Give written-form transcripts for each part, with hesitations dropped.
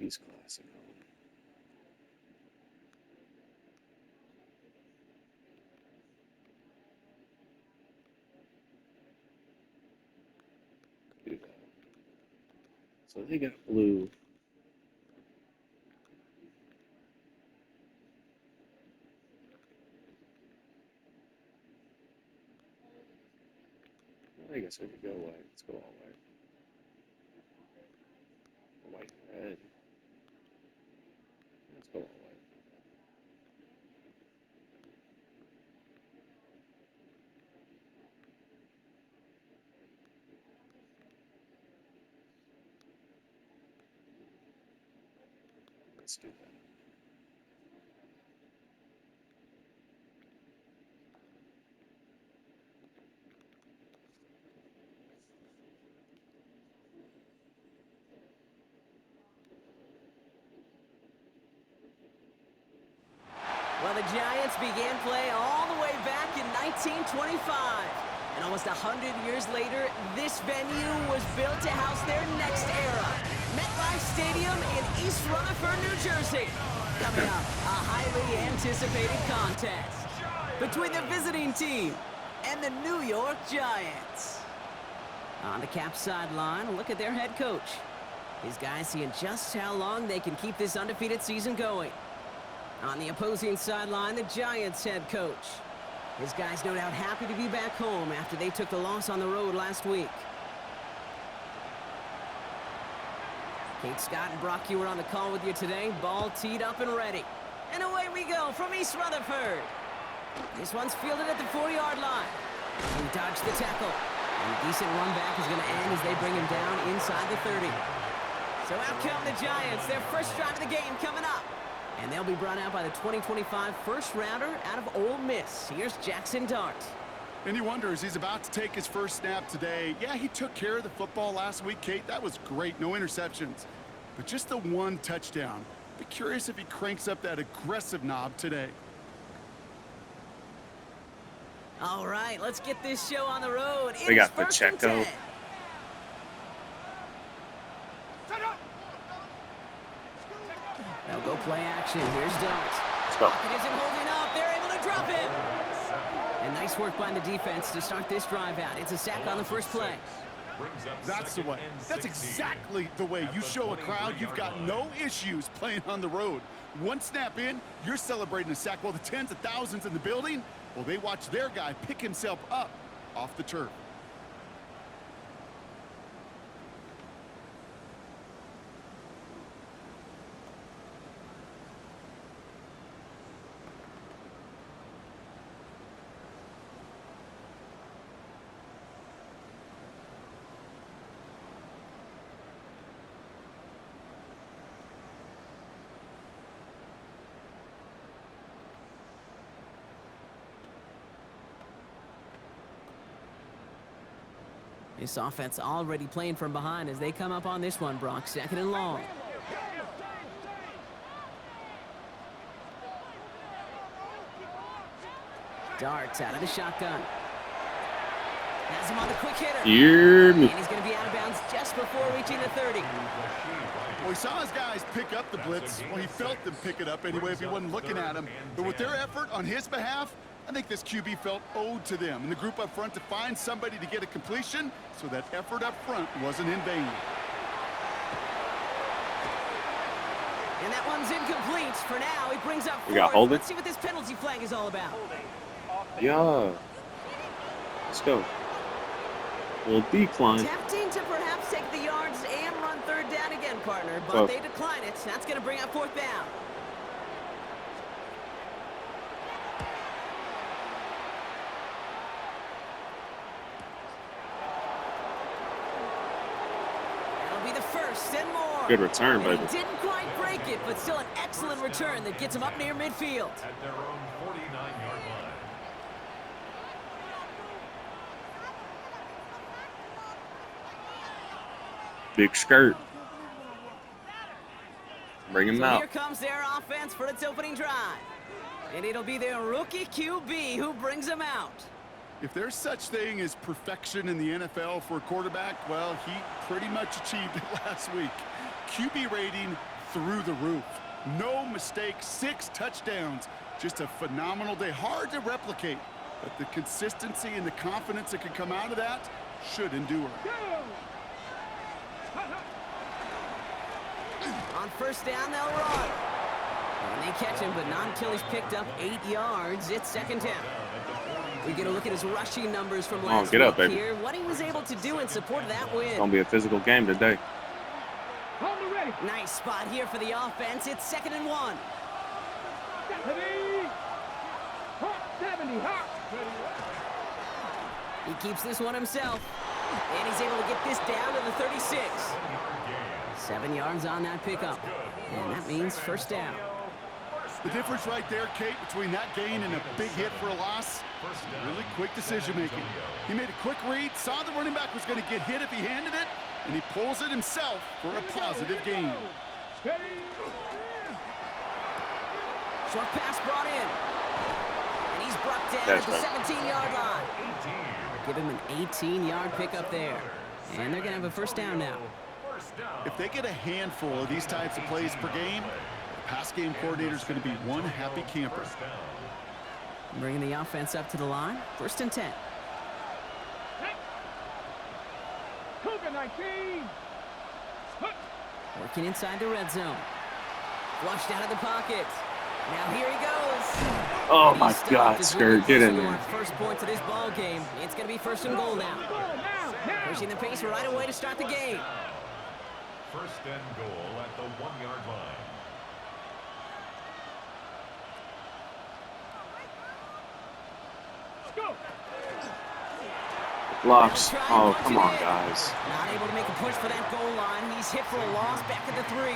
80s classic home. Do that. So they got blue. I guess we could go white. Let's go all white. White and red. Let's go all white. Let's do that. Well, the Giants began play all the way back in 1925. And almost 100 years later, this venue was built to house their next era. MetLife Stadium in East Rutherford, New Jersey. Coming up, a highly anticipated contest between the visiting team and the New York Giants. On the Caps sideline, look at their head coach. These guys seeing just how long they can keep this undefeated season going. On the opposing sideline, the Giants head coach. His guys no doubt happy to be back home after they took the loss on the road last week. Kate Scott and Brock Hewer on the call with you today. Ball teed up and ready. And away we go from East Rutherford. This one's fielded at the 4-yard line. He dodged the tackle. And a decent run back is going to end as they bring him down inside the 30. So out come the Giants. Their first drive of the game coming up. And they'll be brought out by the 2025 first rounder out of Ole Miss. Here's Jackson Dart. And he wonders, he's about to take his first snap today. Yeah, he took care of the football last week, Kate. That was great. No interceptions. But just the one touchdown. Be curious if he cranks up that aggressive knob today. All right, let's get this show on the road. We got Pacheco. They'll go play action. Here's Dart. Go. Pocket isn't holding up. They're able to drop him. And nice work by the defense to start this drive out. It's a sack on the first play. That's the way. That's exactly the way you show a crowd you've got no issues playing on the road. One snap in, you're celebrating a sack. While the tens of thousands in the building, well, they watch their guy pick himself up off the turf. This offense already playing from behind as they come up on this one, Brock. Second and long. Darts out of the shotgun. Has him on the quick hitter. Hear me. And he's going to be out of bounds just before reaching the 30. Well, he saw his guys pick up the blitz. Well, he felt them pick it up anyway if he wasn't looking at him. But with their effort on his behalf, I think this QB felt owed to them and the group up front to find somebody to get a completion, so that effort up front wasn't in vain. And that one's incomplete. For now, he brings up We got fourth. holding. Let's see what this penalty flag is all about. Yeah. Let's go. We'll decline. Tempting to perhaps take the yards and run third down again, partner, but Oh. they decline it. That's going to bring up fourth down. That'll be the first and more. Good return, And baby. he didn't quite break it, but still an excellent return that gets him up near midfield. At their own 49-yard line. Big skirt. Bring him So out. here comes their offense for its opening drive. And it'll be their rookie QB who brings them out. If there's such thing as perfection in the NFL for a quarterback, well, he pretty much achieved it last week. QB rating through the roof. No mistakes, 6 touchdowns. Just a phenomenal day. Hard to replicate, but the consistency and the confidence that can come out of that should endure. On first down, they'll run. And they catch him, but not until he's picked up 8 yards. It's second down. We get a look at his rushing numbers from last get up, week baby. here. What he was able to do in support of that win. It's going to be a physical game today. Nice spot here for the offense. It's 2nd and 1. He keeps this one himself. And he's able to get this down to the 36. 7 yards on that pickup. And that means first down. The difference right there, Kate, between that gain and a big hit for a loss, really quick decision-making. He made a quick read, saw the running back was going to get hit if he handed it, and he pulls it himself for a positive gain. Short pass brought in. And he's brought down at the 17-yard line. Give him an 18-yard pickup there. And they're going to have a first down now. If they get a handful of these types of plays per game, the pass game coordinator is going to be one happy camper. Bringing the offense up to the line. 1st and 10. Working inside the red zone. Flushed out of the pocket. Now here he goes. Oh, my God, Skirt, get in there. First points of this ball game. It's going to be 1st and goal now. Pushing the pace right away to start the game. 1st and goal at the 1-yard line. Blocks. Oh, come on, guys. Not able to make a push for that goal line. He's hit for a loss back at the 3.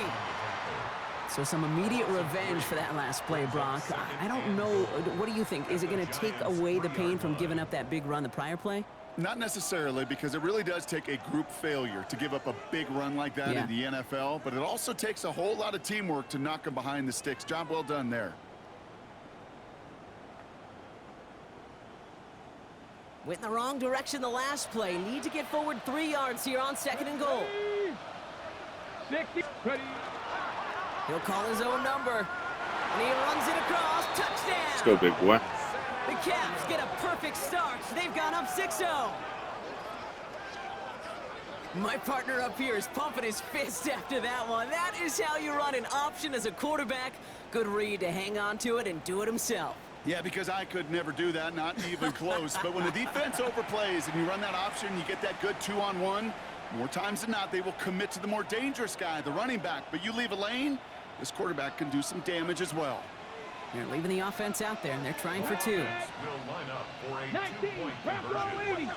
So some immediate revenge for that last play, Brock. I don't know. What do you think? Is it going to take away the pain from giving up that big run the prior play? Not necessarily, because it really does take a group failure to give up a big run like that in the NFL, but it also takes a whole lot of teamwork to knock them behind the sticks. Job well done there. Went in the wrong direction the last play. Need to get forward 3 yards here on 2nd and goal. He'll call his own number. And he runs it across. Touchdown! Let's go, big boy. The Caps get a perfect start. They've gone up 6-0. My partner up here is pumping his fist after that one. That is how you run an option as a quarterback. Good read to hang on to it and do it himself. Yeah, because I could never do that, not even close. But when the defense overplays and you run that option, you get that good 2-on-1, more times than not, they will commit to the more dangerous guy, the running back. But you leave a lane, this quarterback can do some damage as well. They're leaving the offense out there, and they're trying for 2. Will line up for a 2-point conversion.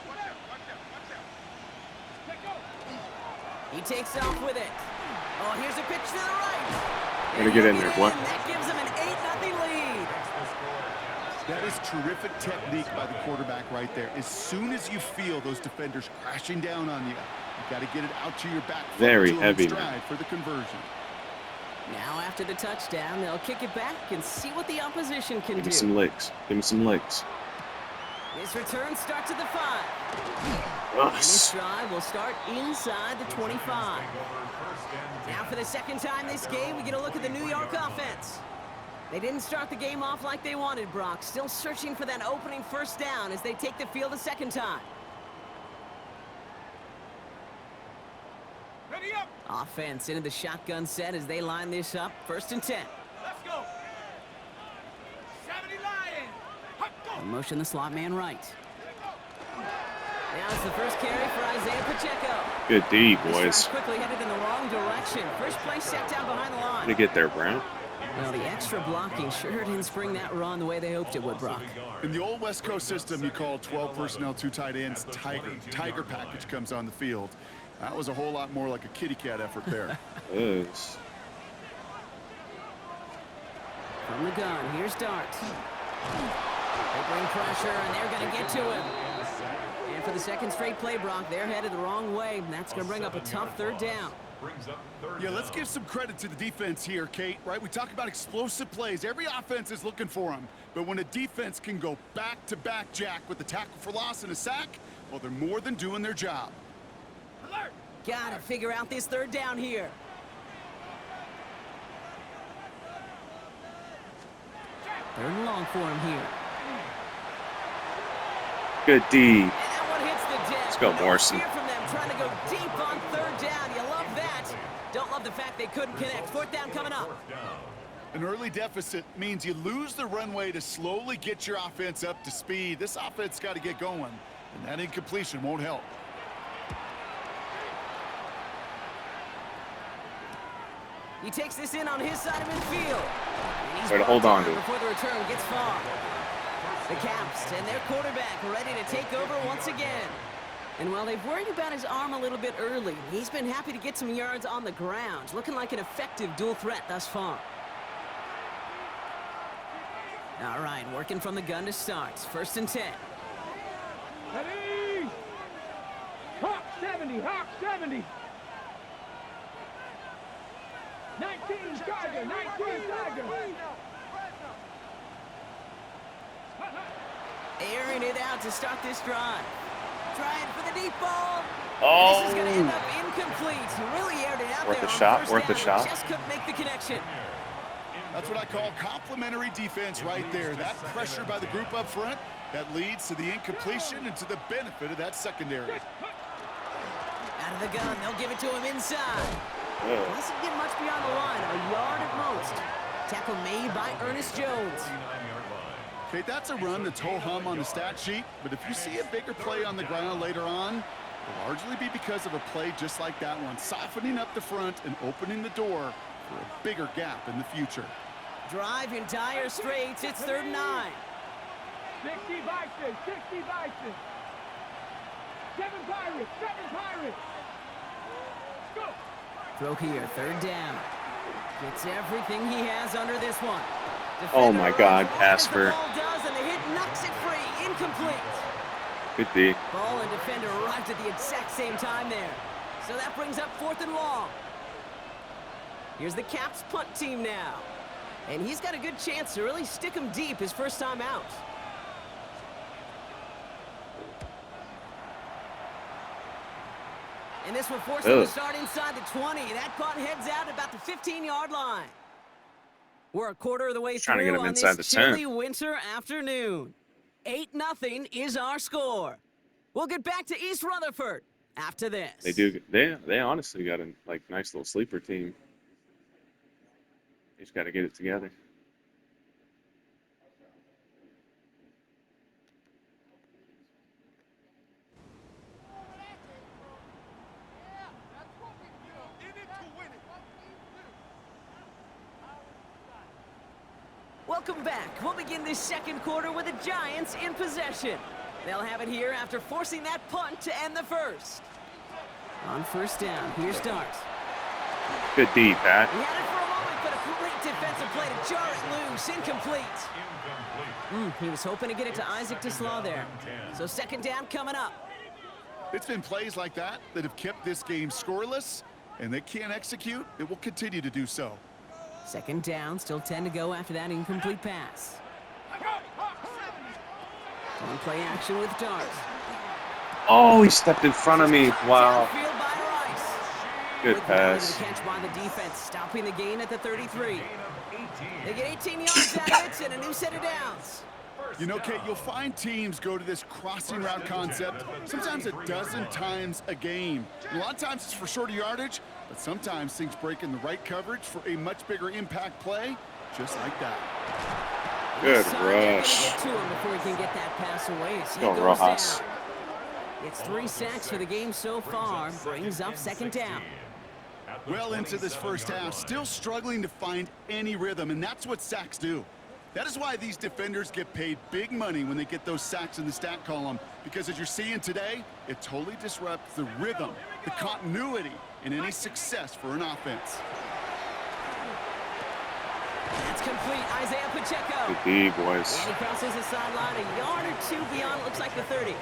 He takes off with it. Oh, here's a pitch to the right. Gotta get in there, boy. That gives him an 8-0 lead. That is terrific technique by the quarterback right there. As soon as you feel those defenders crashing down on you, you got to get it out to your back foot. Very to heavy, stride man. for the conversion. Now after the touchdown, they'll kick it back and see what the opposition can Give me do. some legs. Give me some legs. This return starts at the 5. And this Yes. drive will start inside the 25. Now for the 2nd time this game, we get a look at the New York offense. They didn't start the game off like they wanted, Brock. Still searching for that opening first down as they take the field a 2nd time. Ready up. Offense into the shotgun set as they line this up. 1st and 10. Let's go. 70 Lions. Hot go. Motion the slot man right. Now it's the first carry for Isaiah Pacheco. Good D, This boys. drive's quickly headed in the wrong direction. First play set down behind the line. To get there, Brown. Well, the extra blocking sure didn't spring that run the way they hoped it would, Brock. In the old West Coast system, you call 12 personnel, 2 tight ends, Tiger. Tiger package comes on the field. That was a whole lot more like a kitty cat effort there. Yes. From the gun, here's Dart. They bring pressure, and they're going to get to him. And for the 2nd straight play, Brock, they're headed the wrong way. And that's going to bring up a tough 3rd down. Yeah, let's give some credit to the defense here, Kate, right? We talk about explosive plays. Every offense is looking for them. But when a defense can go back-to-back, Jack, with a tackle for loss and a sack, well, they're more than doing their job. Got to figure out this 3rd down here. Third and long for him here. Good D. And that one hits the deck. Let's go, Morrison. No fear from them trying to go deep on third down. You love that. Don't love the fact they couldn't connect. Fourth down coming up. An early deficit means you lose the runway to slowly get your offense up to speed. This offense got to get going, and that incompletion won't help. He takes this in on his side of midfield. And he's Way to hold on to it. before the return gets far. The Caps and their quarterback ready to take over once again. And while they've worried about his arm a little bit early, he's been happy to get some yards on the ground. Looking like an effective dual threat thus far. All right, working from the gun to start. 1st and 10. Ready? Hawk 70, Hawk 70. 19 Tiger, 19 Tiger. Airing it out to start this drive. Trying for the deep ball. Oh. This is going to end up incomplete. Really aired it out Worth there a on shot, first worth a down. shot. Just couldn't make the connection. That's what I call complimentary defense right there. That pressure by the group up front, that leads to the incompletion and to the benefit of that secondary. Out of the gun, they'll give it to him inside. Yeah. Doesn't get much beyond the line, a yard at most. Tackle made by Ernest Jones. Okay, that's a run that's ho-hum on the stat sheet, but if you see a bigger play on the ground later on, it'll largely be because of a play just like that one, softening up the front and opening the door for a bigger gap in the future. Drive in dire straits, it's 3rd and 9. 60 Bison, 60 Bison. 7 Pirates, 7 Pirates. Go. Throw here, 3rd down. Gets everything he has under this one. Oh my God, Defender Casper. the ball does, and the hit knocks it free, incomplete. Good D. Ball and defender arrived at the exact same time there. So that brings up 4th and long. Here's the Caps punt team now. And he's got a good chance to really stick him deep his first time out. And this will force him to start inside the 20. That punt heads out at about the 15-yard line. We're a quarter of the way Trying to through get him on inside this the 10. chilly winter afternoon. 8-0 is our score. We'll get back to East Rutherford after this. They do. They honestly got a nice little sleeper team. They just got to get it together. Welcome back. We'll begin this second quarter with the Giants in possession. They'll have it here after forcing that punt to end the first. On 1st down, here's Starks. Good D, Pat. He had it for a moment, but a great defensive play to jar it loose. Incomplete. He was hoping to get it to Isaac Teslaw there. So 2nd down coming up. It's been plays like that that have kept this game scoreless, and they can't execute. It will continue to do so. 2nd down, still 10 to go after that incomplete pass. On play action with Darts. Oh, he stepped in front of me. Wow. Downfield by Rice. Good Quick rally to pass. the catch by the defense, stopping the gain at the 33. They get 18 yards out of it and a new set of downs. You know, Kate, you'll find teams go to this crossing route concept sometimes a dozen times a game. A lot of times it's for shorter yardage, but sometimes things break in the right coverage for a much bigger impact play, just like that. Good Rush. rush. Get to him before he can get that pass away. His head Go, goes Rojas. down. It's 3 sacks for the game so far. Brings up 2nd down. Well into this first half, still struggling to find any rhythm, and that's what sacks do. That is why these defenders get paid big money when they get those sacks in the stat column, because as you're seeing today, it totally disrupts the rhythm, the continuity, and any success for an offense. That's complete. Isaiah Pacheco. Good D, boys. And he crosses the sideline a yard or 2 beyond, looks like the 30.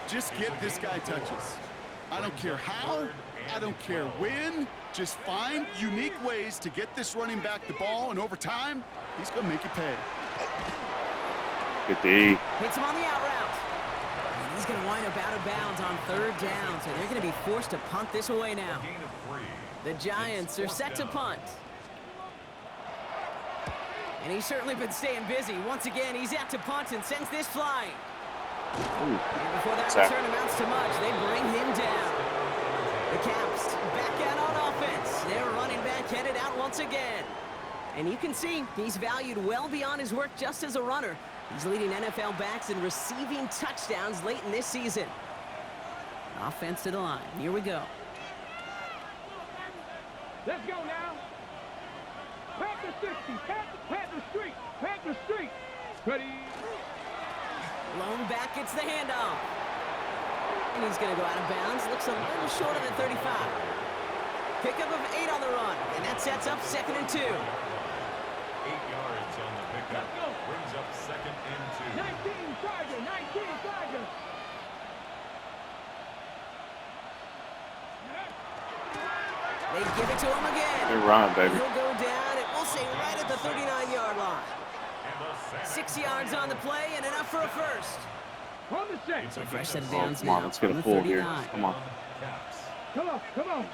Just get this guy touches. I don't care how, I don't care when, just find unique ways to get this running back the ball, and over time, he's going to make it pay. Good D. Hits him on the out route. And he's going to wind up out of bounds on 3rd down, so they're going to be forced to punt this away now. The Giants are set to punt. And he's certainly been staying busy. Once again, he's out to punt and sends this flying. And before that return amounts to much, they bring him down. The Caps back out on offense. Their running back headed out once again. And you can see he's valued well beyond his work just as a runner. He's leading NFL backs in receiving touchdowns late in this season. Offense to the line. Here we go. Let's go now. Panther 60. Panther Street. Panther Street. Ready. Lone back gets the handoff. And he's going to go out of bounds. Looks a little short of the 35. Pickup of 8 on the run. And that sets up 2nd and 2. 8 yards on the pickup. Brings up 2nd and 2. 19 Tiger. 19 Tiger. They give it to him again. They're running, baby. He'll go down, and we'll say right at the 39-yard line. 6 yards on the play, and enough for a first. On the set. So fresh set of Oh, downs come on, now let's get from a the pull here. 39. Come on. Come on. Come on.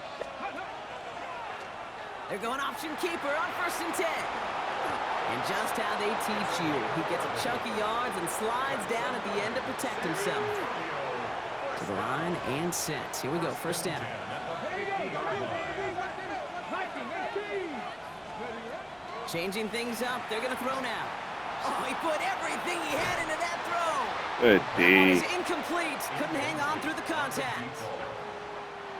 They're going option keeper on 1st and 10. And just how they teach you. He gets a chunk of yards and slides down at the end to protect himself. To the line and set. Here we go, 1st down. Changing things up. They're going to throw now. Oh, he put everything he had into that throw. Good That one D. is incomplete. Couldn't hang on through the contact.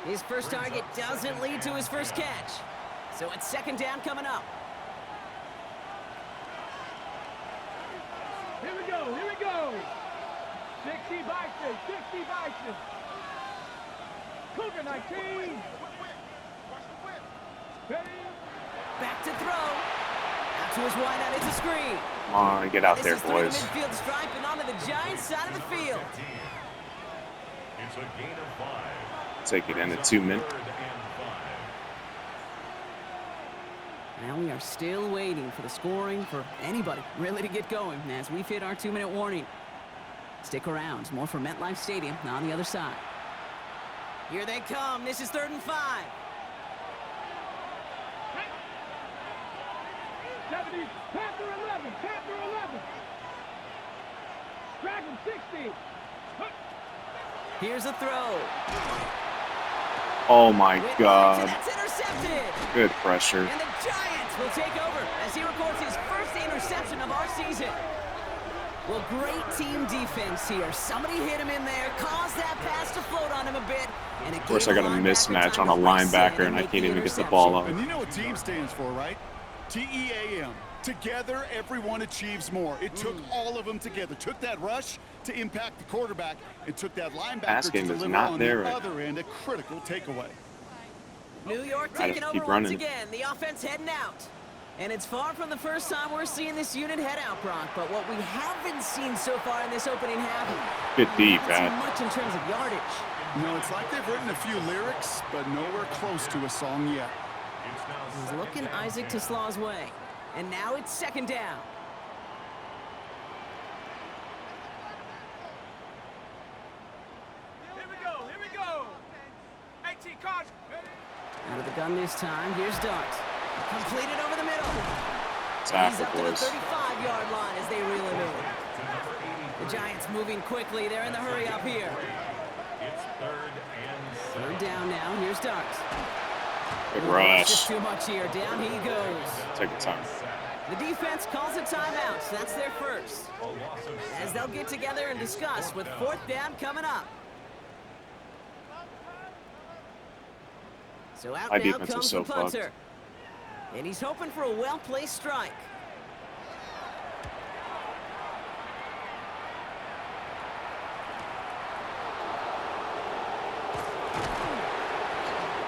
His first target doesn't lead to his first catch. So it's 2nd down coming up. Here we go. Here we go. 60 Bison. 60 Bison. Cougar 19. Ready. Back to throw. Out to his wide out. It's a screen. Come on, get out there, This is through the boys. midfield stripe and onto the Giants side of the field. It's a gain of 5. Take it in at 2 minutes. 3rd and 5. Now we are still waiting for the scoring for anybody really to get going as we've hit our 2-minute warning. Stick around. More from MetLife Stadium on the other side. Here they come. This is 3rd and 5. 70. Panther 11. Panther 11. Dragon 60. Here's a throw. Oh my With legs, and God. that's intercepted. Good pressure. And the Giants will take over as he records his first interception of our season. Well, great team defense here. Somebody hit him in there, caused that pass to float on him a bit. And Of course, I got a mismatch on a linebacker, and I can't even get the ball out. And you know what team stands for, right? T-E-A-M. Together, everyone achieves more. It took all of them together. Took that rush to impact the quarterback. It took that Pass linebacker to game is deliver not on there the right other end, a critical takeaway. New York Gotta taking keep over running. once again. The offense heading out. And it's far from the first time we're seeing this unit head out, Brock. But what we haven't seen so far in this opening half, Good D, we haven't seen Pat. much in terms of yardage. You know, it's like they've written a few lyrics, but nowhere close to a song yet. He's looking Isaac to Slaw's way. And now it's 2nd down. Here we go. Here we go. 18 cards. Out of the gun this time. Here's Dart. Completed over the middle. He's Tackle, up to the boys. 35-yard line as they reel him in. The Giants moving quickly. They're in the hurry up here. It's 3rd and 7. 3rd down now. Here's Dart. Good Just rush. too much here. Down he goes. Take your time. The defense calls a timeout. So that's their first. As they'll get together and discuss with 4th down coming up. So out My now defense is comes so the fucked. punter. And he's hoping for a well-placed strike.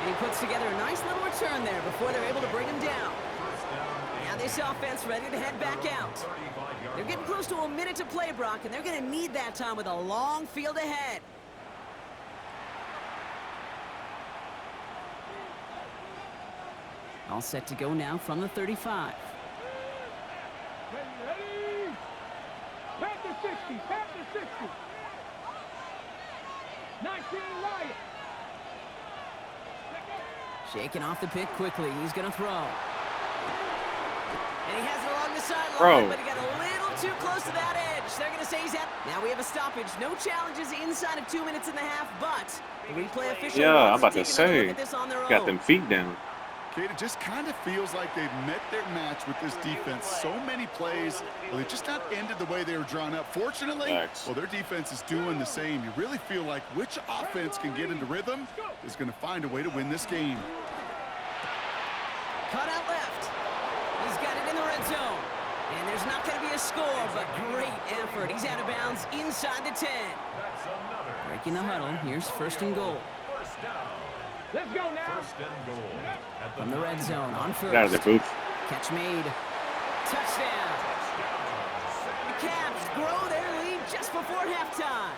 And he puts together a nice little return there before they're able to bring him down. Now this offense ready to head back out. They're getting close to a minute to play, Brock, and they're going to need that time with a long field ahead. All set to go now from the 35. Ready. Panther 60. Panther 60. 19 Lion. Shaking off the pick quickly. He's going to throw. And he has it along the sideline, Bro. but he got a little too close to that edge. They're going to say he's out. Now we have a stoppage. No challenges inside of 2 minutes and a half, but the replay official Yeah, I'm wants about to to take another look say, at this on their got own. them feet down. Kate, it just kind of feels like they've met their match with this defense. So many plays, well, they've just not ended the way they were drawn up. Fortunately, Thanks. well, their defense is doing the same. You really feel like which offense can get into rhythm is going to find a way to win this game. Cut out left. He's got it in the red zone. And there's not going to be a score, but great effort. He's out of bounds inside the 10. That's another. Breaking the huddle. Here's first and goal. First down. Let's go now. First and goal. At From the red zone on first. Get out of there, Booth. Catch made. Touchdown. The Cavs grow their lead just before halftime.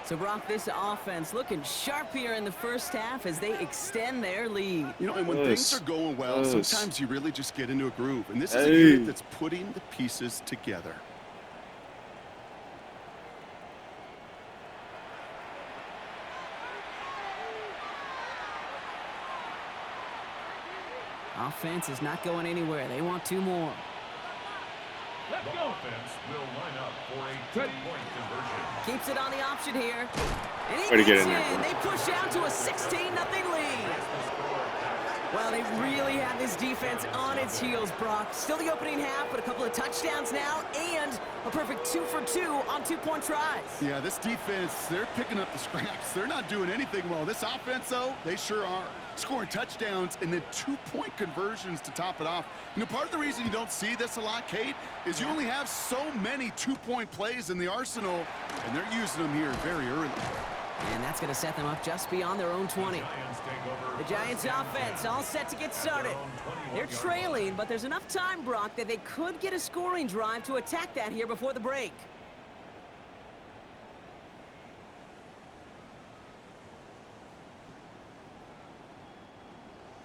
So, Brock, this offense looking sharp here in the first half as they extend their lead. You know, and when things are going well, Yes. sometimes you really just get into a groove. And this is a Hey. unit that's putting the pieces together. Offense is not going anywhere. They want two more. Let's The go. offense will line up for a two-point conversion. Keeps it on the option here. And he Way to get gets in there. in. They push out to a 16-0 lead. Well, they really have this defense on its heels, Brock. Still the opening half, but a couple of touchdowns now and a perfect 2 for 2 on two-point tries. Yeah, this defense, they're picking up the scraps. They're not doing anything well. This offense, though, they sure are. Scoring touchdowns and then two-point conversions to top it off. You know, part of the reason you don't see this a lot, Kate, is you only have so many two-point plays in the arsenal, and they're using them here very early. And that's going to set them up just beyond their own 20. Giants take over. The Giants offense all set to get started. They're trailing, but there's enough time, Brock, that they could get a scoring drive to attack that here before the break.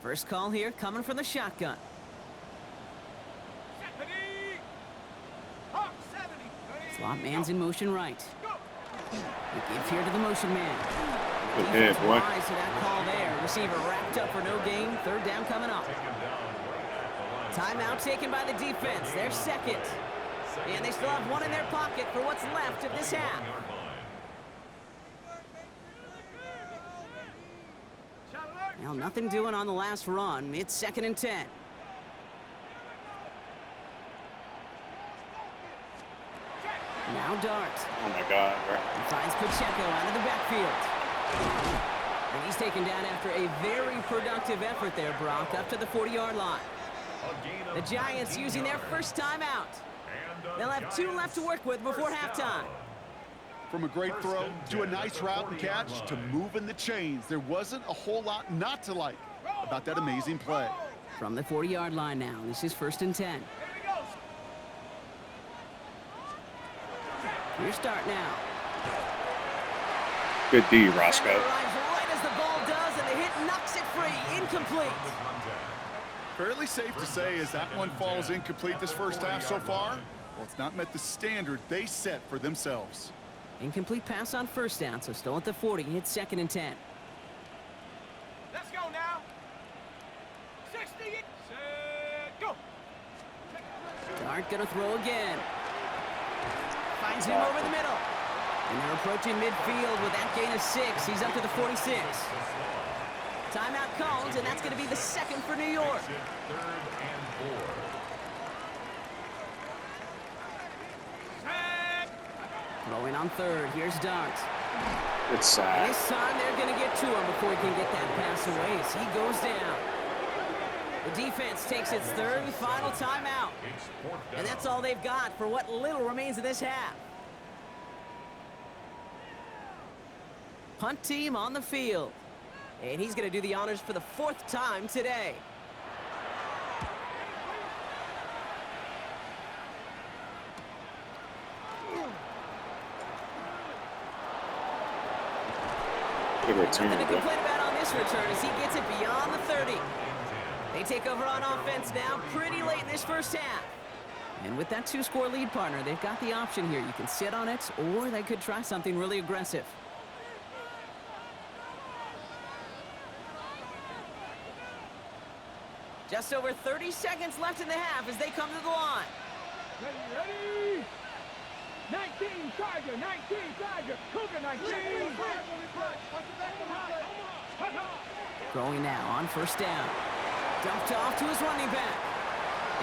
First call here coming from the shotgun. Slot man's in motion right. He gives here to the motion man. Good hit, boy. Wise to that call there. Receiver wrapped up for no gain. Third down coming up. Timeout taken by the defense. Their second. And they still have one in their pocket for what's left of this half. Well, nothing doing on the last run. It's 2nd and 10. Now Dart. Oh my God, bro. He finds Pacheco out of the backfield. And he's taken down after a very productive effort there, Brock, up to the 40-yard line. The Giants using their first timeout. They'll have 2 left to work with before halftime. From a great throw to a nice route and catch to moving the chains. There wasn't a whole lot not to like about that amazing play. From the 40-yard line now, this is 1st and 10. Your start now. Good D, Roscoe. Arrives right as the ball does, and the hit knocks it free. Incomplete. Fairly safe to say as that one falls incomplete this first half so far. Well, it's not met the standard they set for themselves. Incomplete pass on first down, so still at the 40. It's 2nd and 10. Let's go now. 60. Set, go. Dart gonna throw again. Finds him over the middle. And they're approaching midfield with that gain of 6. He's up to the 46. Timeout called, and that's going to be the second for New York. 3rd and 4. Throwing on 3rd. Here's Dart. It's And this time they're going to get to him before he can get that pass away as he goes down. The defense takes its 3rd and final timeout. It's 4th down. And that's all they've got for what little remains of this half. Punt team on the field. And he's going to do the honors for the 4th time today. good return, Nothing to bro. complain about on this return as he gets it beyond the 30. They take over on offense now pretty late in this first half. And with that 2-score lead, partner, they've got the option here. You can sit on it, or they could try something really aggressive. Just over 30 seconds left in the half as they come to the line. Ready? 19, Tiger, 19, Tiger, Cougar 19. Throwing now on first down. Dumped off to his running back.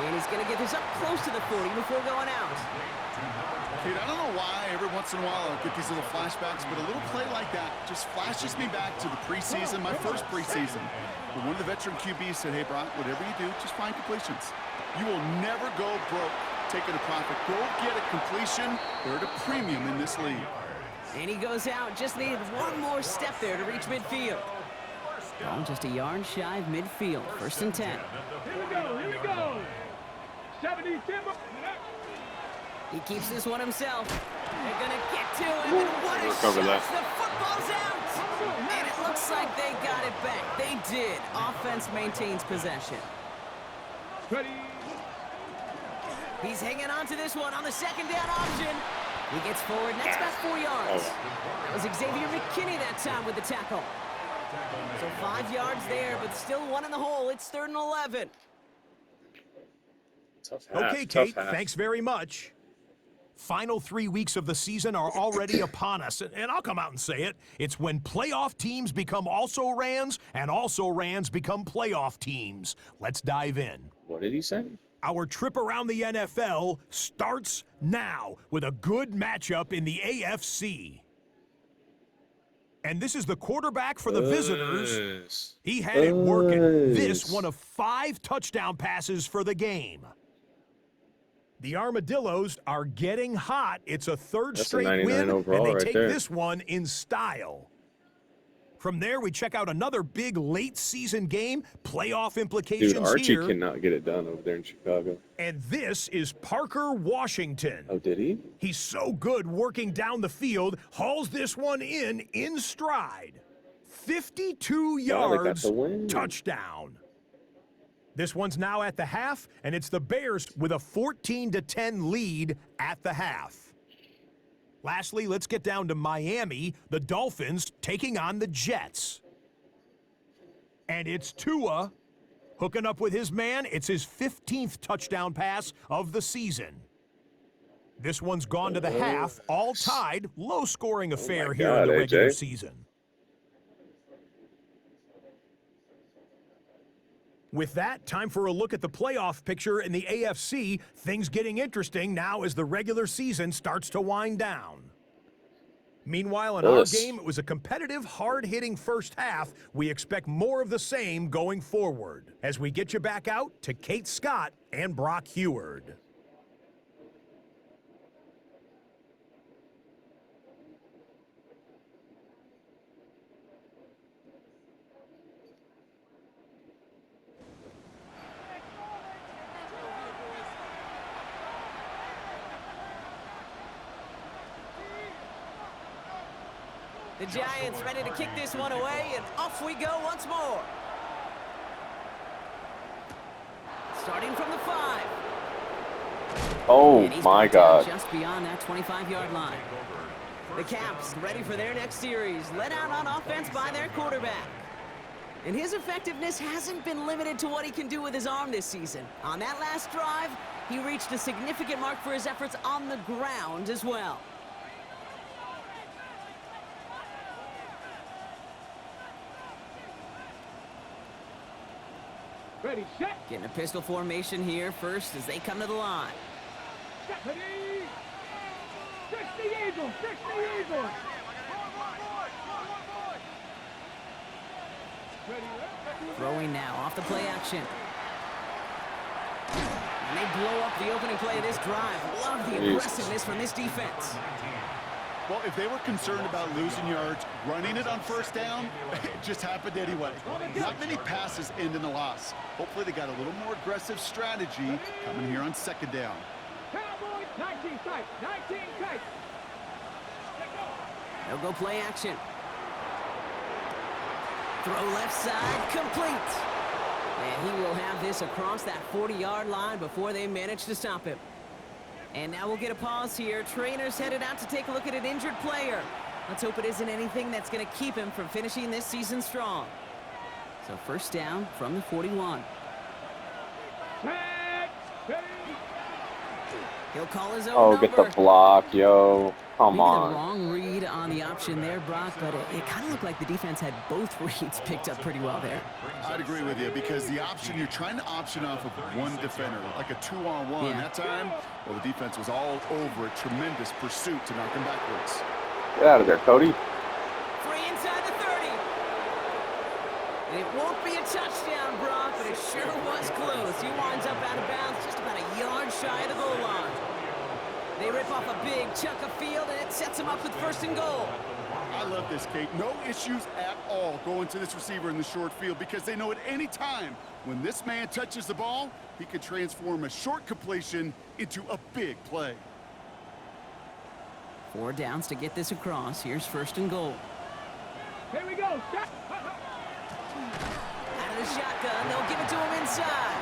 And he's going to get this up close to the 40 before going out. Kate, I don't know why every once in a while I'll get these little flashbacks, but a little play like that just flashes me back to the preseason, my first preseason. When one of the veteran QBs said, hey, Brock, whatever you do, just find completions. You will never go broke taking a profit. Go get a completion. They're at a premium in this league. And he goes out. Just needed one more step there to reach midfield. Ball just a yard shy of midfield. 1st and 10. Here we go. 70 Timber. He keeps this one himself. They're going to get to him. And what a Cover shot. that. The football's out. And it looks like they got it back. They did. Offense maintains possession. Ready? He's hanging on to this one on the 2nd down option. He gets forward next back 4 yards. That was Xavier McKinney that time with the tackle. So 5 yards there, but still one in the hole. It's 3rd and 11. Tough half. Okay, Tough Kate, half. thanks very much. Final 3 weeks of the season are already upon us, and I'll come out and say it. It's when playoff teams become also-rans, and also-rans become playoff teams. Let's dive in. What did he say? Our trip around the NFL starts now with a good matchup in the AFC. And this is the quarterback for the visitors. He had it working. This one of 5 touchdown passes for the game. The Armadillos are getting hot. It's a 3rd That's a straight 99 win, and overall they right take there. this one in style. From there, we check out another big late-season game, playoff implications Dude, Archie here. cannot get it done over there in Chicago. And this is Parker Washington. Oh, did he? He's so good working down the field, hauls this one in stride. 52 Wow, they got yards, the win. touchdown. This one's now at the half, and it's the Bears with a 14-10 lead at the half. Lastly, let's get down to Miami, the Dolphins taking on the Jets. And it's Tua hooking up with his man. It's his 15th touchdown pass of the season. This one's gone to the half, all tied, low-scoring affair here in God, the regular AJ. season. With that, time for a look at the playoff picture in the AFC. Things getting interesting now as the regular season starts to wind down. Meanwhile, in our game, it was a competitive, hard-hitting first half. We expect more of the same going forward as we get you back out to Kate Scott and Brock Heward. The Giants ready to kick this one away, and off we go once more. Starting from the 5. Oh, And he's my brought down God. just beyond that 25-yard line. The Caps ready for their next series, led out on offense by their quarterback. And his effectiveness hasn't been limited to what he can do with his arm this season. On that last drive, he reached a significant mark for his efforts on the ground as well. Ready, set. Getting a pistol formation here first as they come to the line. Ready. 60 Eagles, 60 Eagles. Ready. Throwing now off the play action. And they blow up the opening play of this drive. Love the aggressiveness from this defense. Well, if they were concerned about losing yards, running it on first down, it just happened anyway. Not many passes end in a loss. Hopefully they got a little more aggressive strategy coming here on 2nd down. Cowboys, 19 tight, 19 tight. They'll go play action. Throw left side, complete. And he will have this across that 40-yard line before they manage to stop him. And now we'll get a pause here. Trainers headed out to take a look at an injured player. Let's hope it isn't anything that's going to keep him from finishing this season strong. So 1st down from the 41. Tag. Ready. He'll call his own Oh, number. get the block, yo. Come Maybe the on. wrong read on the option there, Brock, but it kind of looked like the defense had both reads picked up pretty well there. I'd agree with you because the option, you're trying to option off of one defender, like a 2-on-1. Yeah. That time, well, the defense was all over it. Tremendous pursuit to knock him backwards. Get out of there, Cody. Free inside the 30. And it won't be a touchdown, Brock, but it sure was close. He winds up out of bounds just about a yard shy of the goal line. They rip off a big chunk of field, and it sets them up with 1st and goal. I love this, Kate. No issues at all going to this receiver in the short field because they know at any time when this man touches the ball, he could transform a short completion into a big play. 4 downs to get this across. Here's 1st and goal. Here we go. Shot. Out of the shotgun, they'll give it to him inside.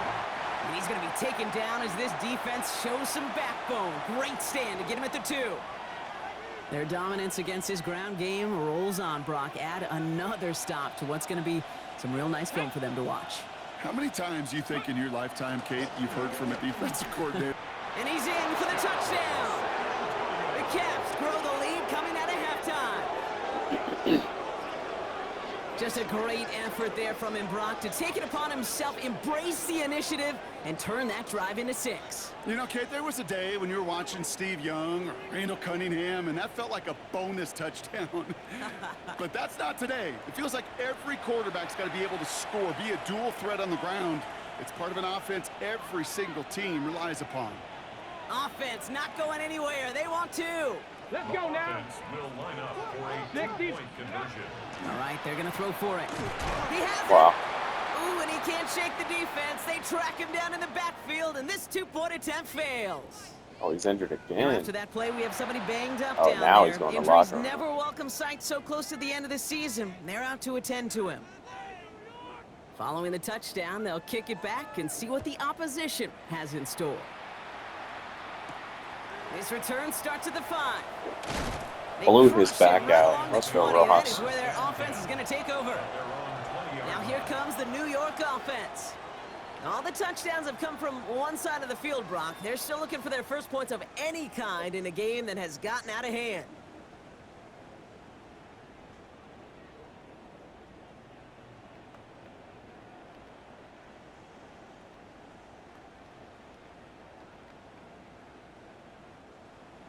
And he's going to be taken down as this defense shows some backbone. Great stand to get him at the 2. Their dominance against his ground game rolls on, Brock. Add another stop to what's going to be some real nice film for them to watch. How many times do you think in your lifetime, Kate, you've heard from a defensive coordinator? And he's in for the touchdown. The Caps grow the lead coming out of halftime. Just a great effort there from him, Brock, to take it upon himself, embrace the initiative, and turn that drive into 6. You know, Kate, there was a day when you were watching Steve Young or Randall Cunningham, and that felt like a bonus touchdown. But that's not today. It feels like every quarterback's got to be able to score, be a dual threat on the ground. It's part of an offense every single team relies upon. Offense not going anywhere. They want to. Let's go now. Offense will line up for a 60. two-point conversion. All right, they're going to throw for it. He has Wow. it. Ooh, and he can't shake the defense. They track him down in the backfield, and this 2-point attempt fails. Oh, he's injured Now, again. after that play, we have somebody banged up Oh, down now there. he's going to Injuries locker room. never a welcome sight so close to the end of the season. They're out to attend to him. Following the touchdown, they'll kick it back and see what the opposition has in store. This return starts at the 5. They Blew crush his it back right out. along the Let's go, 20. That Rojas. is where their offense is going to take over. Now here comes the New York offense. All the touchdowns have come from one side of the field, Brock. They're still looking for their first points of any kind in a game that has gotten out of hand.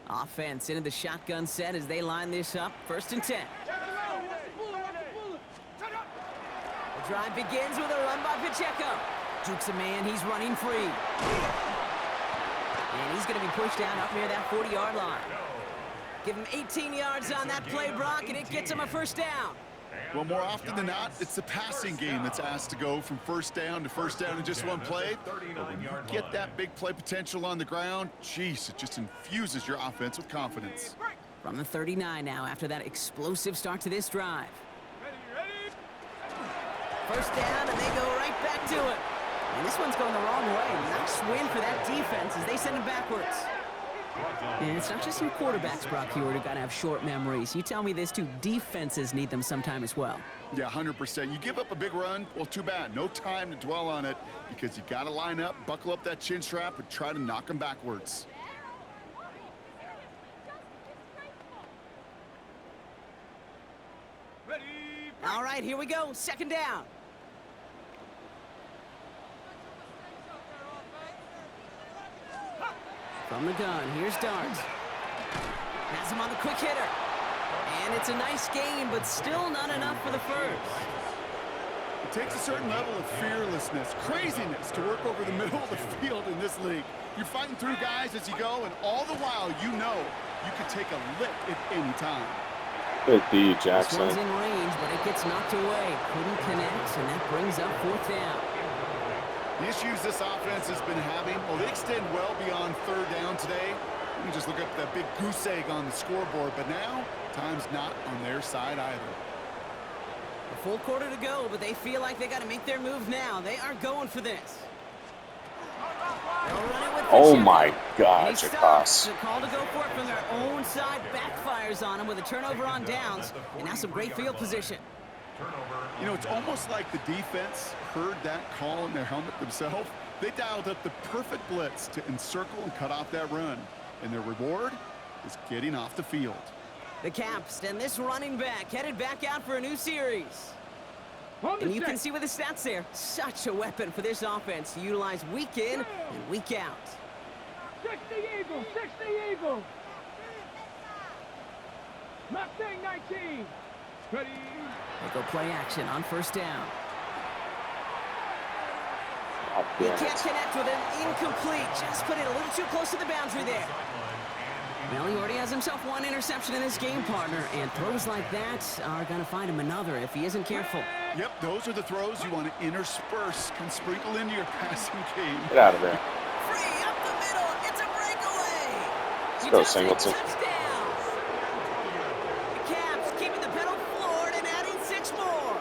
Offense into the shotgun set as they line this up. 1st and 10. The drive begins with a run by Pacheco. Jukes a man, he's running free. And he's going to be pushed down up near that 40-yard line. Give him 18 yards on that play, Brock, and it gets him a 1st down. Well, more often than not, it's the passing game that's asked to go from 1st down to 1st down in just one play. But when you get that big play potential on the ground, geez, it just infuses your offense with confidence. From the 39 now after that explosive start to this drive. 1st down, and they go right back to it. And this one's going the wrong way. Nice win for that defense as they send it backwards. And it's not just some quarterbacks, Brock, here who got to have short memories. You tell me this too, defenses need them sometime as well. Yeah, 100%. You give up a big run, well, too bad. No time to dwell on it because you got to line up, buckle up that chin strap, and try to knock them backwards. All right, here we go. 2nd down. From the gun, here's Darts. Has him on the quick hitter. And it's a nice game, but still not enough for the 1st. It takes a certain level of fearlessness, craziness to work over the middle of the field in this league. You're fighting through guys as you go, and all the while you know you could take a lick at any time. Good D, This Jackson. one's in range, but it gets knocked away. Couldn't connect, and that brings up 4th down. The issues this offense has been having, well, they extend well beyond 3rd down today. You can just look up that big goose egg on the scoreboard, but now time's not on their side either. A full quarter to go, but they feel like they got to make their move now. They are going for this. They'll run it with Oh Pacheco. my And God, he stops. Jakas. The call to go for it from their own side backfires on him with a turnover on downs, and now some great field position. You know, it's almost like the defense heard that call in their helmet themselves. They dialed up the perfect blitz to encircle and cut off that run. And their reward is getting off the field. The Caps and this running back headed back out for a new series. And you can see with the stats there, such a weapon for this offense to utilize week in and week out. 60 Eagles, 60 Eagles. Mustang 19. Ready. They go play action on first down. Oh, He damn can't it. connect with an incomplete. Just put it a little too close to the boundary there. Well, he already has himself one interception in his game, partner, and throws like that are going to find him another if he isn't careful. Yep, those are the throws you want to intersperse and sprinkle into your passing game. Get out of there. Free up the middle. It's a breakaway. Let's go, Singleton. Touchdown. The Caps keeping the pedal floored and adding 6 more.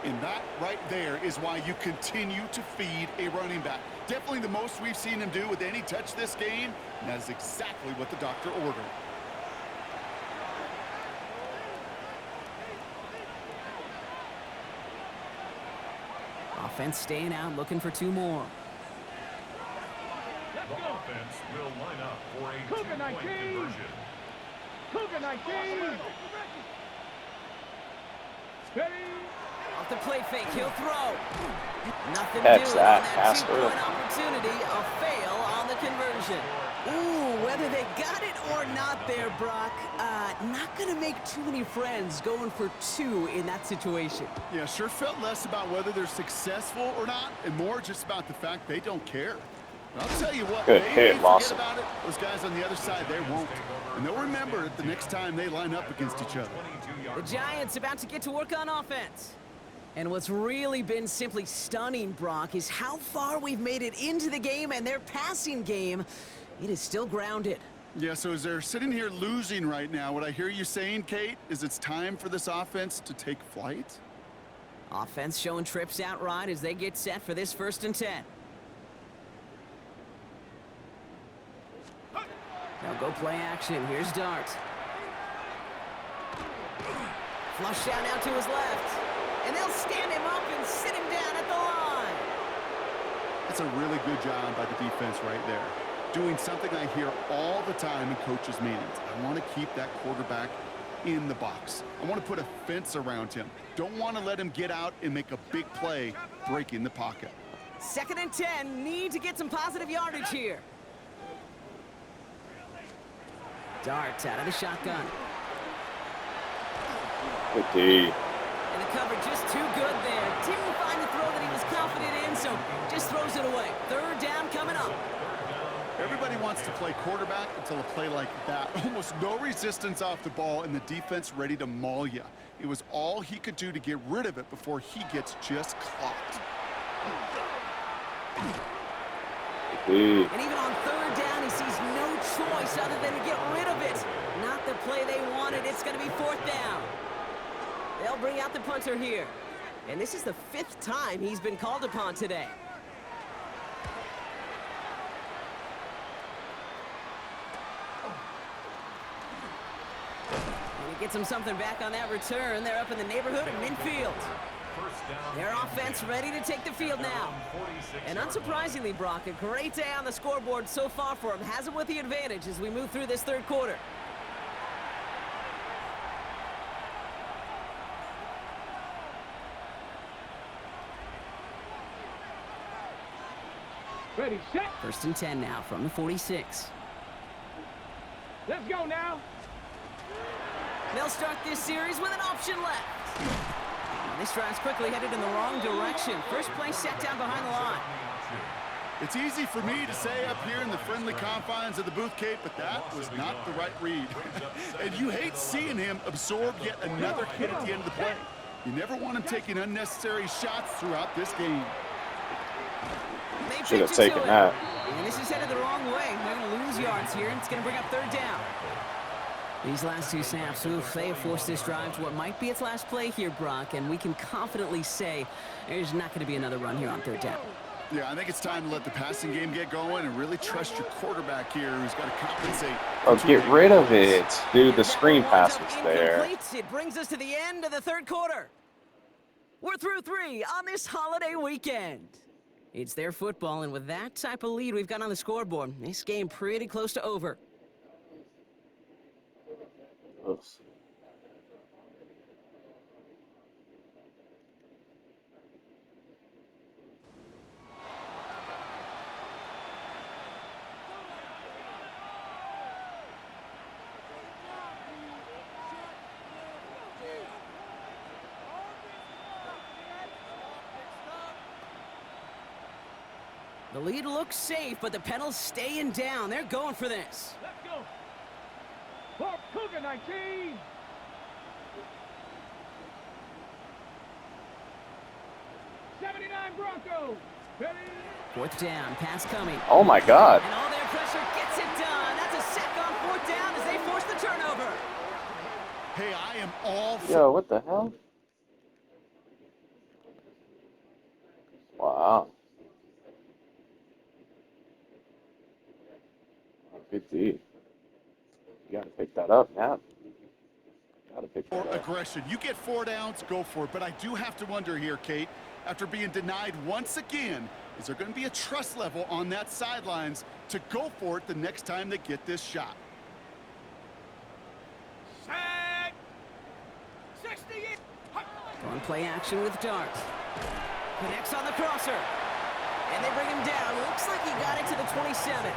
And that right there is why you continue to feed a running back. Definitely the most we've seen him do with any touch this game, and that is exactly what the doctor ordered. Offense staying out, looking for 2 more. The offense will line up for a Cougar 19. two-point conversion. Cougar 19. Ready. Off the play fake, he'll throw. Nothing Catch doing that, on that pass 2-point through. opportunity. A fail on the conversion. Ooh, whether they got it or not there, Brock, not going to make too many friends going for 2 in that situation. Yeah, sure felt less about whether they're successful or not, and more just about the fact they don't care. But I'll tell you what, Good they hit, may Lawson. forget about it. Those guys on the other side, they won't. And they'll remember it the next time they line up against each other. The Giants about to get to work on offense. And what's really been simply stunning, Brock, is how far we've made it into the game, and their passing game, it is still grounded. Yeah, so as they're sitting here losing right now, what I hear you saying, Kate, is it's time for this offense to take flight? Offense showing trips out right as they get set for this 1st and 10. Now go play action. Here's Dart. Flush down out to his left. And they'll stand him up and sit him down at the line. That's a really good job by the defense right there. Doing something I hear all the time in coaches' meetings. I want to keep that quarterback in the box. I want to put a fence around him. Don't want to let him get out and make a big play, breaking the pocket. 2nd and 10. Need to get some positive yardage here. Dart out of the shotgun. Good D. And the cover just too good there. Didn't find the throw that he was confident in, so just throws it away. 3rd down coming up. Everybody wants to play quarterback until a play like that. Almost no resistance off the ball and the defense ready to maul you. It was all he could do to get rid of it before he gets just clocked. Good D. And even on 3rd down, he sees no choice other than to get rid of it. Not the play they wanted. It's going to be 4th down. They'll bring out the punter here. And this is the 5th time he's been called upon today. And he gets him something back on that return. They're up in the neighborhood of midfield. Their offense ready to take the field now. And unsurprisingly, Brock, a great day on the scoreboard so far for him. Has him with the advantage as we move through this 3rd quarter. Ready, set. 1st and 10 now from the 46. Let's go now. They'll start this series with an option left. This drive's quickly headed in the wrong direction. First play set down behind the line. It's easy for me to say up here in the friendly confines of the booth, Kate, but that was not the right read. And you hate seeing him absorb yet another hit at the end of the play. You never want him taking unnecessary shots throughout this game. They Should have pitch it to taken him. that. And this is headed the wrong way. They're going to lose yards here, and it's going to bring up 3rd down. These last 2 snaps, they have forced this drive to what might be its last play here, Brock, and we can confidently say there's not going to be another run here on 3rd down. Yeah, I think it's time to let the passing game get going and really trust your quarterback here who's got to compensate. Oh, get rid of it. Dude, the screen pass was there. It brings us to the end of the 3rd quarter. We're through 3 on this holiday weekend. It's their football, and with that type of lead we've got on the scoreboard, this game pretty close to over. Ugh. The lead looks safe, but the pedal's staying down. They're going for this. Let's go. For Cougar 19. '79 Broncos. Ready? 4th down, pass coming. Oh my God. And all their pressure gets it done. That's a sack on 4th down as they force the turnover. Hey, I am all for Yo, what the hell? Wow. Good D. You gotta pick that up, Matt. Gotta pick that up. aggression. You get 4 downs, go for it. But I do have to wonder here, Kate, after being denied once again, is there going to be a trust level on that sidelines to go for it the next time they get this shot? Sack. 68. On play action with Dart. Connects on the crosser. And they bring him down. Looks like he got it to the 27.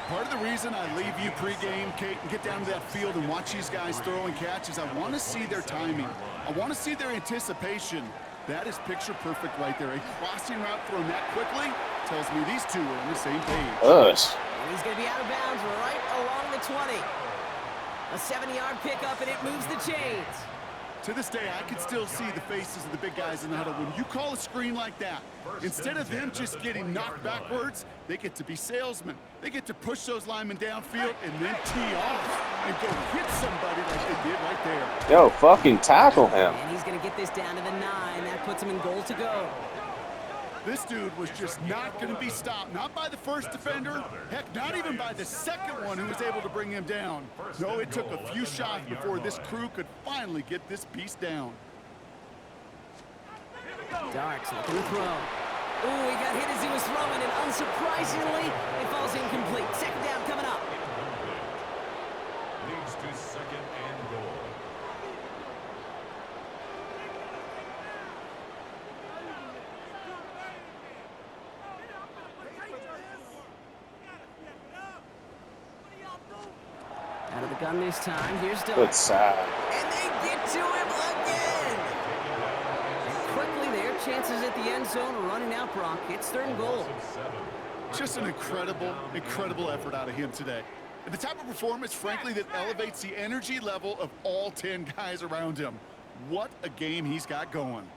Part of the reason I leave you pregame, Kate, and get down to that field and watch these guys throw and catch is I want to see their timing. I want to see their anticipation. That is picture perfect right there. A crossing route thrown that quickly tells me these two are on the same page. Us. And he's going to be out of bounds right along the 20. A 70-yard pickup, and it moves the chains. To this day, I can still see the faces of the big guys in the huddle. When you call a screen like that, instead of them just getting knocked backwards, they get to be salesmen. They get to push those linemen downfield and then tee off and go hit somebody like they did right there. Yo, fucking tackle him. And he's going to get this down to the 9. That puts him in goal to go. This dude was just not going to be stopped. Not by the first defender. Heck, not even by the second one who was able to bring him down. No, it took a few shots before this crew could finally get this beast down. Darks looking to throw. Ooh, he got hit as he was throwing, and unsurprisingly, it falls incomplete. 2nd down coming up. Leads to 2nd and goal. Out of the gun this time. Here's Good Darks. sack. And they get to him again. And quickly, their chances at the end zone are running out, Brock. It's 3rd and goal. Just an incredible, incredible effort out of him today. And the type of performance, frankly, that elevates the energy level of all 10 guys around him. What a game he's got going.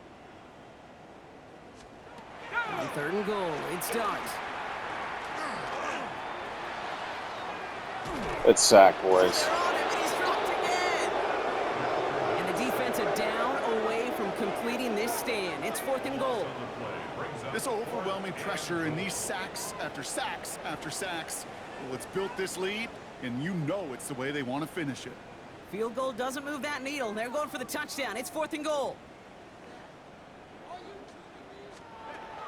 On 3rd and goal, it's Darks. Good sack, boys. They're on him, and he's dropped again. And the defense are down away from completing this stand. It's 4th and goal. This overwhelming pressure and these sacks after sacks after sacks, well, it's built this lead, and you know it's the way they want to finish it. Field goal doesn't move that needle. They're going for the touchdown. It's 4th and goal.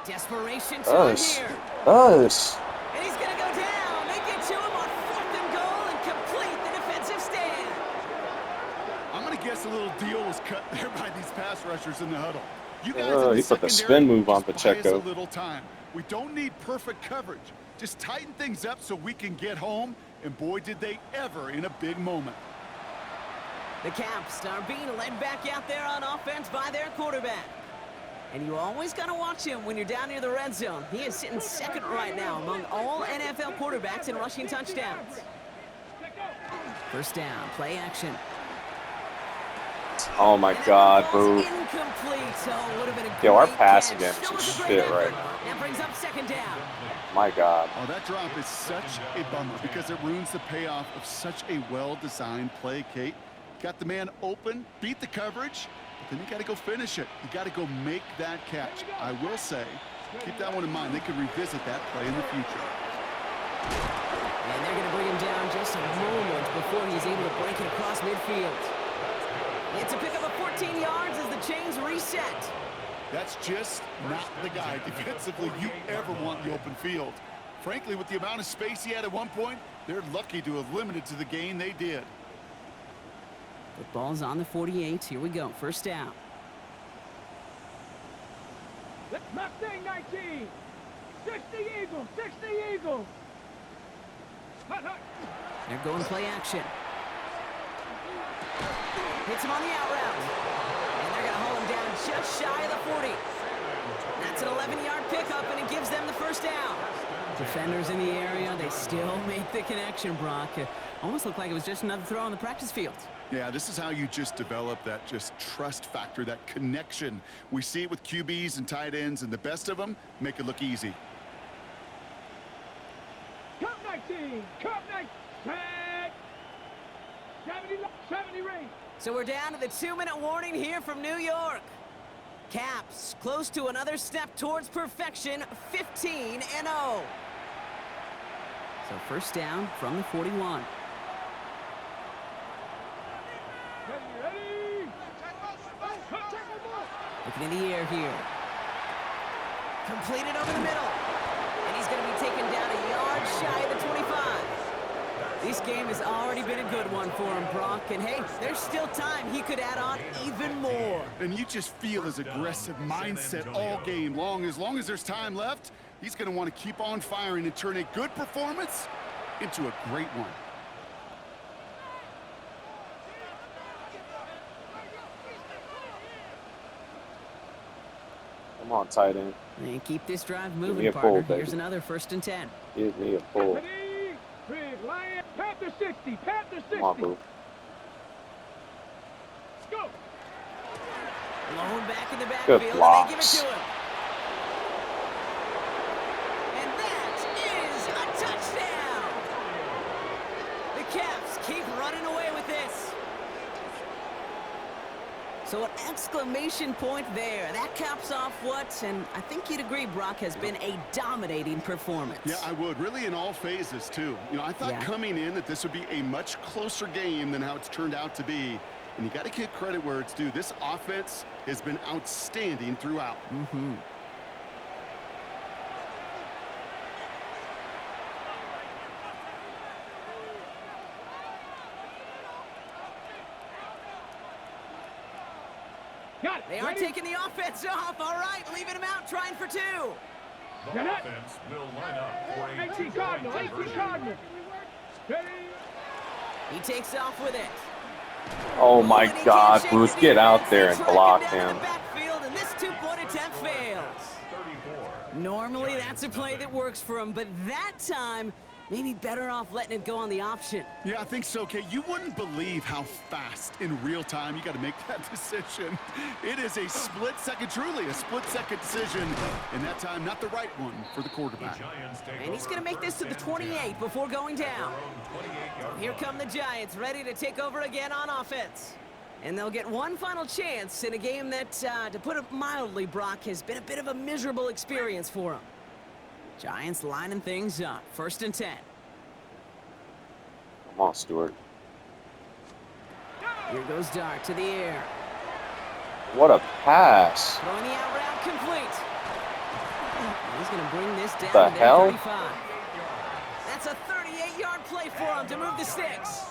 Desperation time Us. here. Us. And he's going to go down. They get to him on 4th and goal and complete the defensive stand. I'm going to guess a little deal was cut there by these pass rushers in the huddle. You guys Oh, in he put the secondary, spin move on just buy us Pacheco. a little time. We don't need perfect coverage. Just tighten things up so we can get home, and boy, did they ever in a big moment. The Caps are being led back out there on offense by their quarterback. And you always got to watch him when you're down near the red zone. He is sitting 2nd right now among all NFL quarterbacks in rushing touchdowns. 1st down, play action. Oh my God, boo. Incomplete. So it would have been a Yo, our great passing catch. game Still is was a shit great right effort. now. That brings up 2nd down. My God. Oh, that drop is such a bummer because it ruins the payoff of such a well-designed play, Kate. Got the man open, beat the coverage, but then you got to go finish it. You got to go make that catch. I will say, keep that one in mind. They could revisit that play in the future. And they're going to bring him down just a moment before he's able to break it across midfield. It's a pickup of 14 yards as the chains reset. That's just not the guy defensively you ever want in the open field. Frankly, with the amount of space he had at one point, they're lucky to have limited to the gain they did. The ball's on the 48. Here we go. First down. Mustang 19. 60 Eagles. 60 Eagles. Hut, hut. They're going play action. Hits him on the out route. And they're going to hold him down just shy of the 40. That's an 11-yard pickup, and it gives them the first down. Defenders in the area, they still make the connection, Brock. It almost looked like it was just another throw on the practice field. Yeah, this is how you just develop that just trust factor, that connection. We see it with QBs and tight ends, and the best of them make it look easy. Cup 19. Cup 19. Set. 70 range. So we're down to the 2-minute warning here from New York. Caps close to another step towards perfection, 15-0. So first down from the 41. Ready. Looking in the air here. Completed over the middle. And he's going to be taken down a yard shy of the 25. This game has already been a good one for him, Brock. And hey, there's still time. He could add on even more. And you just feel his aggressive mindset all game long. As long as there's time left, he's going to want to keep on firing and turn a good performance into a great one. Come on, tight end. And keep this drive me moving, a partner. pull, baby. Here's another 1st and 10. Give me a pull. Ready. Big Lion. Panther 60. Panther 60. Come on, boo. Let's go. Blown back in the Good backfield, and they give it blocks. to him. And that is a touchdown. The Caps keep running away with this. So an exclamation point there. That caps off what, and I think you'd agree, Brock, has been a dominating performance. Yeah, I would. Really in all phases, too. You know, I thought coming in that this would be a much closer game than how it's turned out to be. And you got to give credit where it's due. This offense has been outstanding throughout. Mm-hmm. Got it. They are taking the offense off. All right, leaving him out, trying for 2. The Get it. offense will line up for a 18 two-point Cardinal. 18 conversion. Cardinal. Ready. He takes off with it. Oh my And he God, can't shake Bruce, the get out defense. there They and track block down in him. the backfield, and this 2-point attempt fails. 34. Normally, that's a play that works for him, but that time, maybe better off letting it go on the option. Yeah, I think so, Kate. You wouldn't believe how fast in real time you got to make that decision. It is a split second, truly a split second decision. And that time, not the right one for the quarterback. Giants take And he's over going to make this to the 28 before going down. 28-yard Here come the Giants, ready to take over again on offense. And they'll get one final chance in a game that, to put it mildly, Brock, has been a bit of a miserable experience for them. Giants lining things up. 1st and 10. Come on, Stewart. Here goes Dart to the air. What a pass. Throwing the out route complete. And he's going to bring this down The to their hell? 35. That's a 38-yard play for him to move the sticks.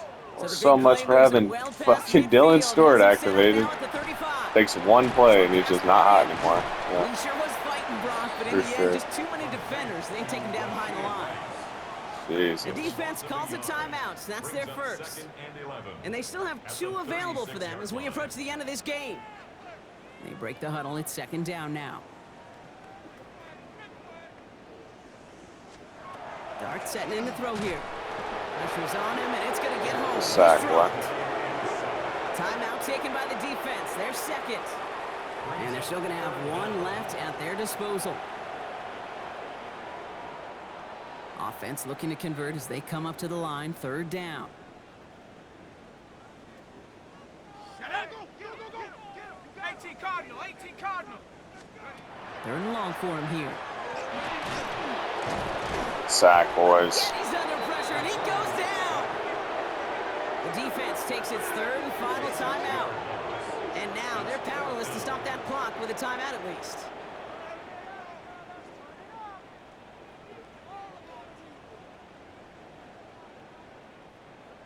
the So big much play for moves having it well past fucking midfield. Dylan Stewart Has it set up activated. now at the 35. Takes one play and he's just not hot anymore. He Yeah. sure was fighting, Brock, but in For the sure. end, just too many defenders. They take him down behind the line. Jeez. The defense calls a timeout. That's their Brings up first. 2nd and 11. And they still have 2 available for them as we approach the end of this game. They break the huddle. It's 2nd down now. Dart setting in to throw here. Pressure's on him, and it's going to get home. He's Sack, dropped. Timeout taken by the defense. They're 2nd. And they're still going to have 1 left at their disposal. Offense looking to convert as they come up to the line. 3rd down. Go. 18 Cardinal. 18 Cardinal. 3rd and long for him here. Sack, boys. And he's under pressure, and he goes down. The defense takes its third and final timeout. And now they're powerless to stop that clock with a timeout at least.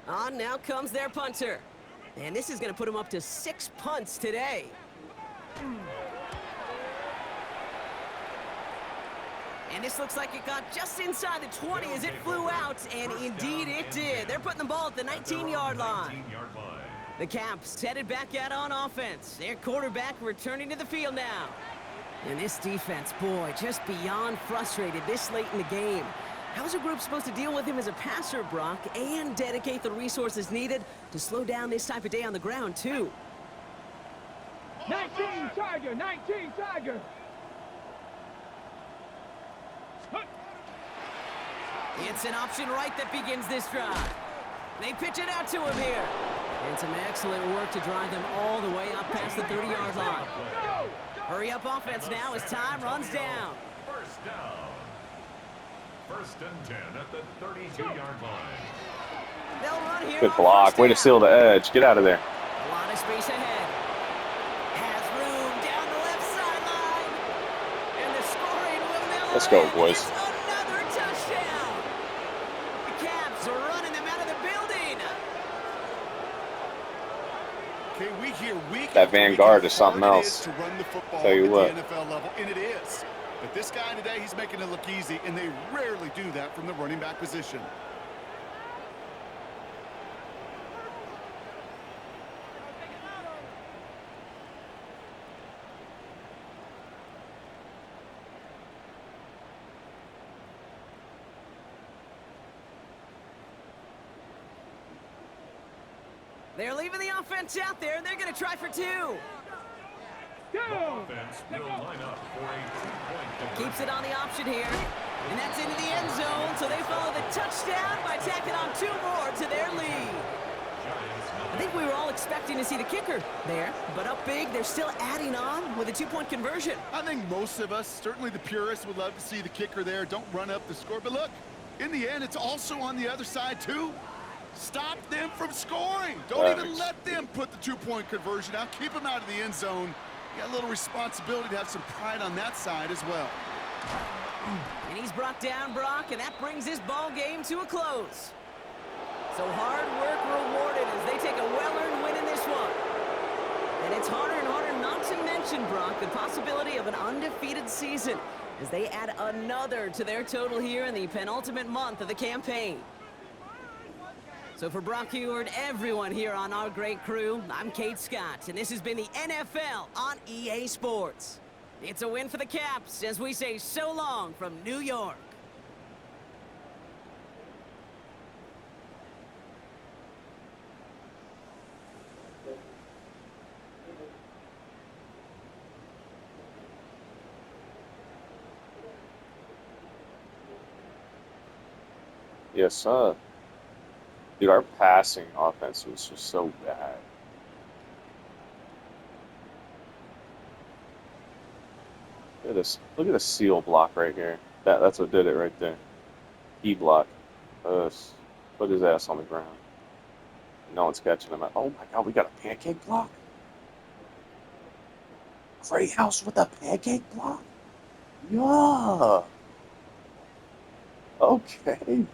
On now comes their punter. And this is going to put him up to 6 punts today. And this looks like it got just inside the 20 as it flew out, and indeed it did. They're putting the ball at the 19-yard line. The Caps headed back out on offense. Their quarterback returning to the field now. And this defense, boy, just beyond frustrated this late in the game. How's a group supposed to deal with him as a passer, Brock, and dedicate the resources needed to slow down this type of day on the ground, too? 19 Tiger, 19 Tiger. It's an option right that begins this drive. They pitch it out to him here. And some excellent work to drive them all the way up past the 30-yard line. Hurry up offense now as time runs down. First down. First and 10 at the 32-yard line. They'll run here. Good block. Way to seal the edge. Get out of there. A lot of space ahead. Has room down the left sideline. And the scoring will mill. Let's go, boys. It's another touchdown. The Caps are running them out of the building. Okay, we hear week That after week Vanguard how is something hard it else. to run the football Tell you at what. the NFL level, and it is. But this guy today, he's making it look easy, and they rarely do that from the running back position. They're leaving the offense out there, and they're going to try for 2. Offense will line up for a 2-point conversion. Keeps it on the option here. And that's into the end zone, so they follow the touchdown by tacking on 2 more to their lead. I think we were all expecting to see the kicker there, but up big, they're still adding on with a 2-point conversion. I think most of us, certainly the purists, would love to see the kicker there. Don't run up the score. But look, in the end, it's also on the other side, too. Stop them from scoring. Don't even let them put the 2-point conversion out. Keep them out of the end zone. You got a little responsibility to have some pride on that side as well. And he's brought down, Brock, and that brings this ball game to a close. So hard work rewarded as they take a well-earned win in this one. And it's harder and harder not to mention, Brock, the possibility of an undefeated season as they add another to their total here in the penultimate month of the campaign. So for Brock Ewer and everyone here on our great crew, I'm Kate Scott, and this has been the NFL on EA Sports. It's a win for the Caps as we say so long from New York. Yes, sir. Dude, our passing offense was just so bad. Look at this. Look at the seal block right here. That's what did it right there. E block. Put his ass on the ground. No one's catching him. Oh my God, we got a pancake block. Gray House with a pancake block. Yeah. Okay.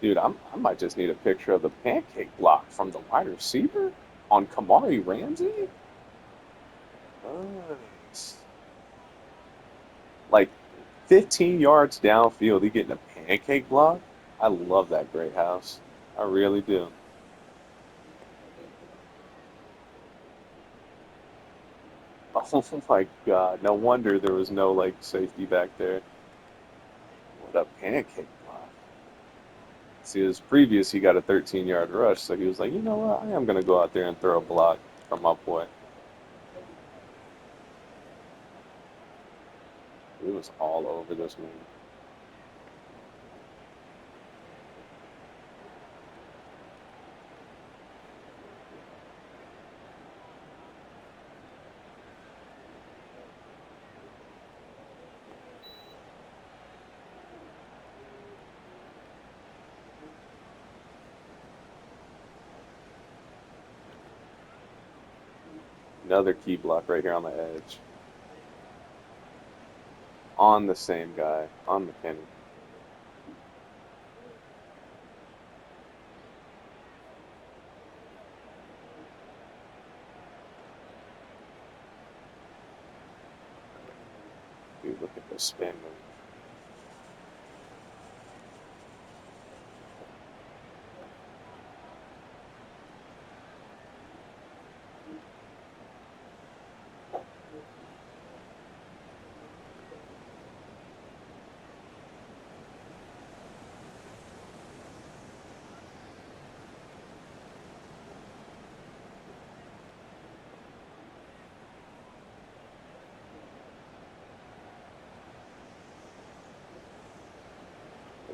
Dude, I might just need a picture of the pancake block from the wide receiver on Kamari Ramsey. Nice. Like 15 yards downfield, he getting a pancake block. I love that Great House. I really do. Oh my God. No wonder there was no like safety back there. What a pancake block. See, his previous, he got a 13-yard rush, so he was like, you know what, I am going to go out there and throw a block from my boy. It was all over this man. Another key block right here on the edge. On the same guy, on McKinney. Dude, look at this spin move.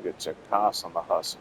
Look at Jakas on the hustle.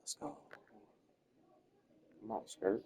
Let's go. Come on, skirt.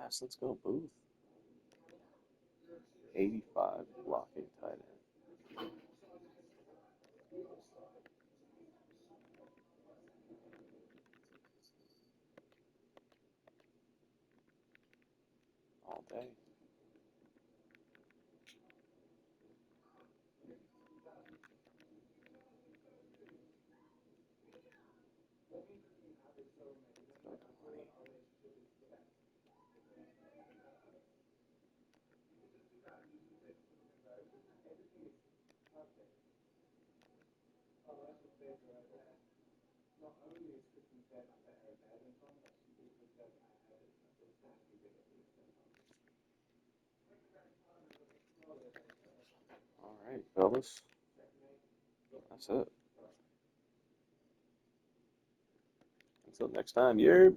Yes, let's go, Booth. 85 blocking tight end. All day. All right, fellas. That's it. Until next time, yeah.